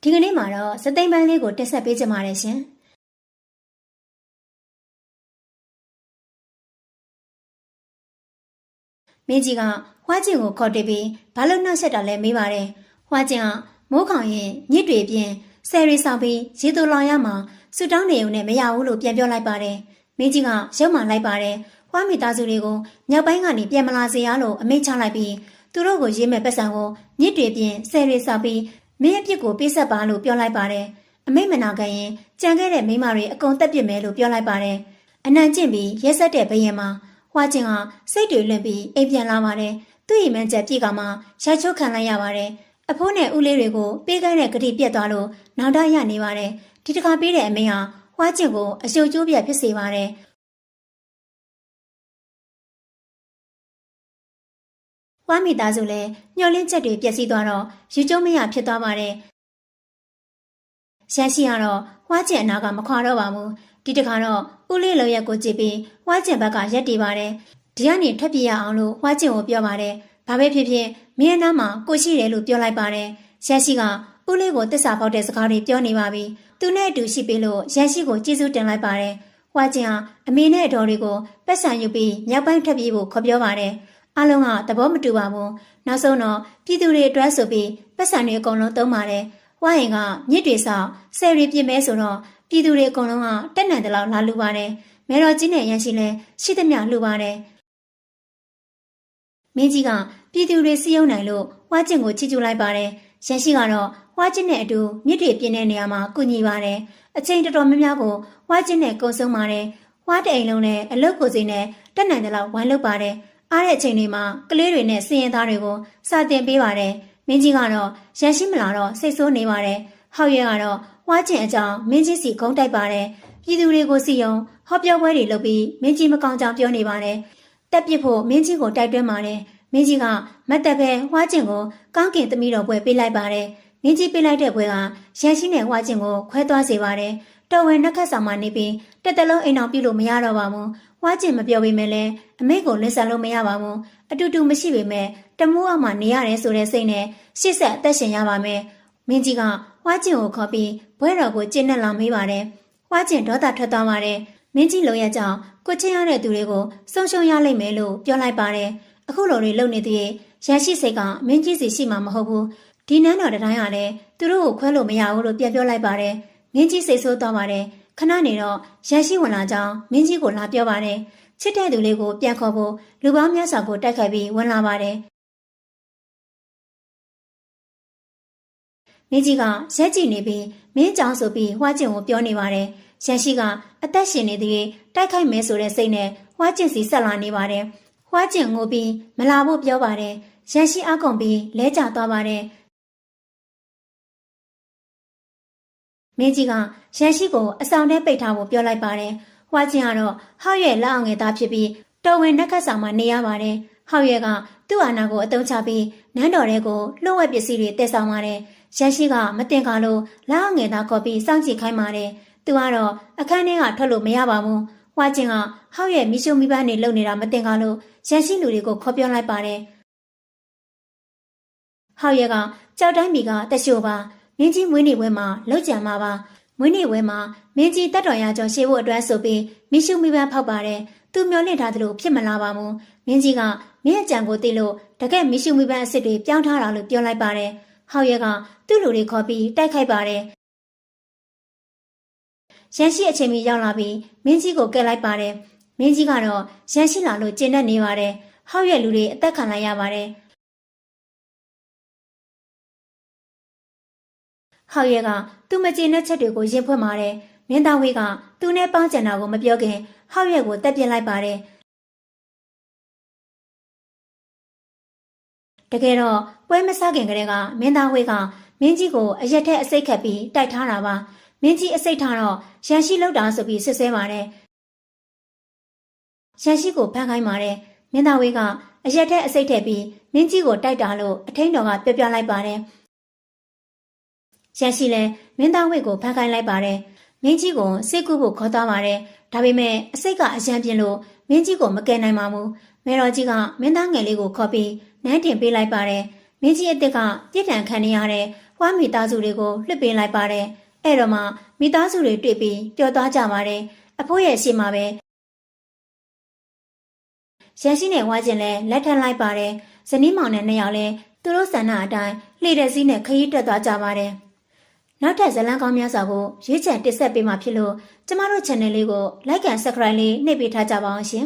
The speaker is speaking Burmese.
ဒီကနေ့မှာတော့စသိမ်းပိုင်းလေးကိုတက်ဆက်ပေးကြပါရရှင်မင်းကြီးကဝါကျင်ကိုခေါ်တွေ့ပြီးဘာလို့နှောက်ဆက်တာလဲမေးပါတယ်ဝါကျင်ကမိုးခေါင်ရင်ညစ်တွေပြင်ဆယ်ရီဆောင်ပြီးရေတူလောင်ရမှာဆူတောင်းနေုံနဲ့မရဘူးလို့ပြန်ပြောလိုက်ပါတယ်မင်းကြီးကရုပ်မှန်လိုက်ပါတယ်ဝါမိသားစုတွေကိုမြောက်ပိုင်းကနေပြန်မလာစေရလို့အမိန့်ချလိုက်ပြီးသူတို့ကိုရေးမဲ့ပတ်စံကိုညစ်တွေပြင်ဆယ်ရီဆောင်ပြီးမင်းအပြစ်ကိုပေးဆက်ပါလို့ပြောလိုက်ပါတယ်အမိန့်မနာခံရင်ကြံခဲ့တဲ့မိန်းမတွေအကုန်တက်ပြစ်မယ်လို့ပြောလိုက်ပါတယ်အနံကျင့်ပြီးရက်ဆက်တဲ့ဘရင်မှာဝါကျင်ကစိတ်တွေလွင့်ပြီးအိမ်ပြန်လာပါတယ်သူ့အိမ်မန်းချက်ပြေကမှရိုက်ချုပ်ခံလိုက်ရပါတယ်အဖိုးနဲ့ဦးလေးတွေကိုပေးခိုင်းတဲ့ဂတိပြတ်သွားလို့နောက်တရနေပါတယ်ဒီတစ်ခါပေးတဲ့အမိန့်ဟာဝါကျင်ကိုအယုတ်ကျိုးပြတ်ဖြစ်စေပါတယ်ဝါမိသားစုလည်းညှော်လင်းချက်တွေပြည့်စည်သွားတော့ယူကျုံမရဖြစ်သွားပါတယ်ရန်ရှိကတော့ဝါကျင်အနာကမခွာတော့ပါဘူးဒီတခါတော့ဦးလေးလောရက်ကိုကြည့်ပြီးဝါကျင်ဘက်ကရက်တည်ပါတယ်ဒီကနေထွက်ပြေးရအောင်လို့ဝါကျင်ကိုပြောပါတယ်ဘာပဲဖြစ်ဖြစ်မင်းအနာမှာကိုရှိတယ်လို့ပြောလိုက်ပါတယ်ရန်ရှိကဦးလေးကိုတစ္ဆာဖောက်တဲ့စကားတွေပြောနေပါပြီသူနဲ့အတူရှိပြီလို့ရန်ရှိကိုကျေးဇူးတင်လိုက်ပါတယ်ဝါကျင်ကအမေနဲ့အတော်တွေကိုပတ်စံယူပြီးမြောက်ပိုင်းထွက်ပြေးဖို့ခေါ်ပြောပါတယ်အားလုံးကသဘောမတူပါဘူးနောက်ဆုံးတော့ပြည်သူတွေအတွက်ဆိုပြီးပတ်စံတွေအကုန်လုံးသုံးပါတယ်ဝါရင်ကမြစ်တွေဆောက်ဆယ်ရီပြစ်မဲဆိုတော့ပြည်သူတွေအကုန်လုံးကတက်နိုင်တယ်လို့လာလူပါတယ်မဲတော်ကြီးနဲ့ရန်ရှိလဲရှိသမျှလှူပါတယ်မင်းကြီးကပြည်သူတွေစီယုံနိုင်လို့ဝါကျင်ကိုချီးကျူးလိုက်ပါတယ်ရန်ရှိကတော့ဝါကျင်နဲ့အတူမြစ်တွေပြင်းတဲ့နေရာမှာကုညီပါတယ်အချိန်တော်တော်များများကိုဝါကျင်နဲ့ကုံဆုံးပါတယ်ဝါတအိမ်လုံးနဲ့အလုတ်ကိုစိနဲ့တက်နိုင်တယ်လို့ဝိုင်းလုပ်ပါတယ်အားတဲ့အချိန်တွေမှာကလေးတွေနဲ့စည်ရင်သားတွေကိုစာတင်ပေးပါတယ်မင်းကြီးကတော့ရန်ရှိမလာတော့စိတ်ဆိုးနေပါတယ်ဟောက်ရဲကတော့ဝါကျင်အကြောင်းမင်းကြီးစီခုံးတိုက်ပါတယ်ပြည်သူတွေကိုစီယုံဟောပြောပွဲတွေလုပ်ပြီးမင်းကြီးမကောင်းကြောင်ပြောနေပါတယ်တက်ပစ်ဖို့မင်းကြီးကိုတိုက်တွန်းပါတယ်မင်းကြီးကမတ်တက်ပဲဝါကျင်ကိုကောင်းကင်သမီးတော်ပွဲပေးလိုက်ပါတယ်မင်းကြီးပေးလိုက်တဲ့ပွဲကရန်ရှိနဲ့ဝါကျင်ကိုခွဲသွားစေပါတယ်တော်ဝင်နှက်ခတ်ဆောင်မှနေပြီးတက်တလုံးအိမ်အောင်ပြုလို့မရတော့ပါဘူးဝါကျင်မပြောပေမဲ့လည်းအမိတ်ကိုလင်းဆန်လို့မရပါဘူးအတူတူမရှိပေမဲ့တမိုးအောက်မှာနေရတယ်ဆိုတဲ့စိတ်နဲ့ရှစ်ဆက်အသက်ရှင်ရပါမယ်မင်းကြီးကဝါကျင်ကိုခေါ်ပြီးဘွဲတော်ကိုကျင့်နဲ့လောင်မေးပါတယ်ဝါကျင်ဒေါသထွက်သွားပါတယ်မင်းကြီးလိုရကြောင်ကိုချင်းရတဲ့သူတွေကိုဆုံးရှုံးရလိမ့်မယ်လို့ပြောလိုက်ပါတယ်အခုလိုတွေလုပ်နေသေးရဲ့ရန်ရှိစိတ်ကမင်းကြီးစီရှိမှာမဟုတ်ဘူးဒီနန်းတော်တိုင်းကလည်းသူတို့ကိုခွဲလို့မရဘူးလို့ပြန်ပြောလိုက်ပါတယ်မင်းကြီးစိတ်ဆိုးသွားပါတယ်ခဏနေတော့ရန်ရှိဝင်လာကြောင်းမင်းကြီးကိုလာပြောပါတယ်ချစ်တဲ့သူလေးကိုပြန်ခေါ်ဖို့လူပေါင်းများစွာကိုတိုက်ခိုက်ပြီးဝင်လာပါတယ်မင်းကြီးကရက်ကြည့်နေပြီးမင်းကြောင်ဆိုပြီးဝါကျင်ကိုပြောနေပါတယ်ရန်ရှိကအသက်ရှင်နေသေးတိုက်ခိုက်မယ်ဆိုတဲ့စိတ်နဲ့ဝါကျင်စီဆက်လာနေပါတယ်ဝါကျင်ငိုပြီးမလာဖို့ပြောပါတယ်ရန်ရှိအကုန်ပြီးလဲကျသွားပါတယ်မင်းကြီးကရန်ရှိကိုအဆောင်ထဲပိတ်ထားဖို့ပြောလိုက်ပါတယ်ဝါကျင်ကတော့ဟောက်ရဲ့လက်အောင်ငယ်သားဖြစ်ပြီးတော်ဝင်နှက်ခတ်ဆောင်မှာနေရပါတယ်ဟောက်ရဲ့ကသူ့အာဏာကိုအသုံးချပြီးနန်းတော်ထဲကိုလှုပ်ဝက်ပစ္စည်းတွေတည်ဆောင်ပါတယ်ရန်ရှိကမတင်ကားလို့လက်အောင်ငယ်သားခေါ်ပြီးစောင့်ကြည့်ခိုင်းပါတယ်သူကတော့အခန်းထဲကထွက်လို့မရပါဘူးဝါကျင်ကဟောက်ရဲ့မိရှုမိပန်းနေလုံနေတာမတင်ကားလို့ရန်ရှိလူတွေကိုခေါ်ပြောလိုက်ပါတယ်ဟောက်ရဲ့ကကြောက်တိုင်းမီကတက်ရှို့ပါမင်းကြီးမွေးနေ့ပွဲမှာလှုပ်ကြံမှာပါမွေးနေ့ပွဲမှာမင်းကြီးတက်တော်ရကျော်ရှေ့ဖို့အတွက်ဆိုပြီးမိရှုမိပန်းဖောက်ပါတယ်သူမျောလင့်ထားသလိုဖြစ်မလာပါဘူးမင်းကြီးကမင်းအကြံကိုသိလို့တကယ်မိရှုမိပန်းအစ်စ်တွေပြောင်းထားတာလို့ပြောလိုက်ပါတယ်ဟောက်ရဲကသူ့လူတွေခေါ်ပြီးတိုက်ခိုက်ပါတယ်ရန်ရှိအချိန်မီရောက်လာပြီးမင်းကြီးကိုကဲလိုက်ပါတယ်မင်းကြီးကတော့ရန်ရှိလာလို့ကျဉ်တ်နေပါတယ်ဟောက်ရဲလူတွေအသက်ခံလိုက်ရပါတယ်ဟောက်ရဲကသူ့မကျေနပ်ချက်တွေကိုရင်ဖွင့်ပါတယ်မင်းသားဝေးကသူနဲ့ပေါင်းကျန်တာကိုမပြောခင်ဟောက်ရဲကိုတက်ပြစ်လိုက်ပါတယ်တကယ်တော့ပွဲမစခင်ကတည်းကမင်းသားဝေးကမင်းကြီးကိုအရက်ထက်အစိတ်ခတ်ပြီးတိုက်ထားတာပါမင်းကြီးအစိတ်ထားတော့ရန်ရှိလောက်တာဆိုပြီးဆွဆွဲပါတယ်ရန်ရှိကိုဖမ်းခိုင်းပါတယ်မင်းသားဝေးကအရက်ထက်အစိတ်ထက်ပြီးမင်းကြီးကိုတိုက်တာလို့အထိန်တော်ကပြောပြလိုက်ပါတယ်ရန်ရှိလည်းမင်းသားဝေးကိုဖမ်းခိုင်းလိုက်ပါတယ်မင်းကြီးကိုစိတ်ကူးဖို့ခေါ်သွားပါတယ်ဒါပေမဲ့အစိတ်ကအရန်ပြင်းလို့မင်းကြီးကိုမကယ်နိုင်ပါဘူးမဲတော်ကြီးကမင်းသားငယ်လေးကိုခေါ်ပြီးနန်းတင်ပေးလိုက်ပါတယ်မင်းကြီးအစ်စ်ကပြစ်ဒဏ်ခံနေရတဲ့ ဝါမိသားစုတွေကိုလွှတ်ပေးလိုက်ပါတယ်အဲ့တော့မှမိသားစုတွေတွေ့ပြီးပျော်သွားကြပါတယ်အဖိုးရဲ့ရှေ့မှာပဲရန်ရှိနဲ့ဝါကျင်လည်းလက်ထပ်လိုက်ပါတယ်ဇနီးမောင်နဲ့နှစ်ယောက်လည်းသူတို့ဆန္ဒအတိုင်းလှေတဲ့စည်းနဲ့ခရီးတက်သွားကြပါတယ်နောက်ထပ်ဇလန်းကောင်းများစွာကိုရွေးချယ်တင်ဆက်ပေးမှာဖြစ်လို့ကျမတို့ channel လေးကို like and subscribe လေးနှိပ်ပေးထားကြပါအောင်ရှင်